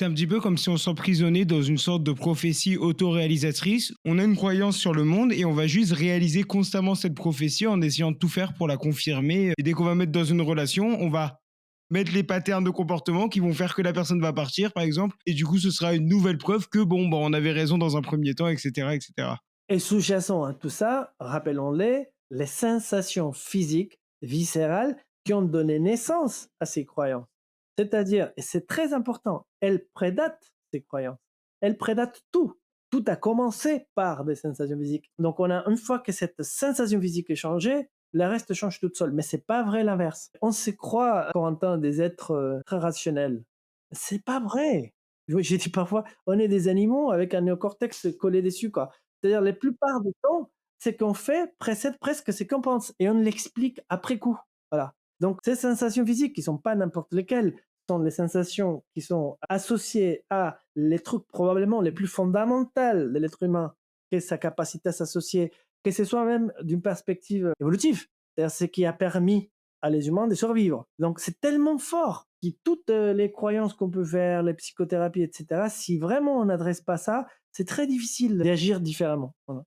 C'est un petit peu comme si on s'emprisonnait dans une sorte de prophétie autoréalisatrice. On a une croyance sur le monde et on va juste réaliser constamment cette prophétie en essayant de tout faire pour la confirmer. Et dès qu'on va mettre dans une relation, on va mettre les patterns de comportement qui vont faire que la personne va partir, par exemple. Et du coup, ce sera une nouvelle preuve que, bon, bah, on avait raison dans un premier temps, etc., etc. Et sous-jacent à tout ça, rappelons-les, les sensations physiques, viscérales, qui ont donné naissance à ces croyances. C'est-à-dire, et c'est très important, elles prédatent ces croyances. Elles prédatent tout. Tout a commencé par des sensations physiques. Donc, on a une fois que cette sensation physique est changée, le reste change toute seule. Mais c'est pas vrai l'inverse. On se croit, Corentin, des êtres très rationnels. C'est pas vrai. J'ai dit parfois, on est des animaux avec un néocortex collé dessus, quoi. C'est-à-dire, la plupart du temps, ce qu'on fait précède presque ce qu'on pense et on l'explique après coup. Voilà. Donc, ces sensations physiques qui sont pas n'importe lesquelles, sont les sensations qui sont associées à les trucs probablement les plus fondamentaux de l'être humain, qu'est sa capacité à s'associer, que ce soit même d'une perspective évolutive. C'est-à-dire ce qui a permis à les humains de survivre. Donc, c'est tellement fort que toutes les croyances qu'on peut faire, les psychothérapies, etc., si vraiment on n'adresse pas ça, c'est très difficile d'agir différemment. Voilà.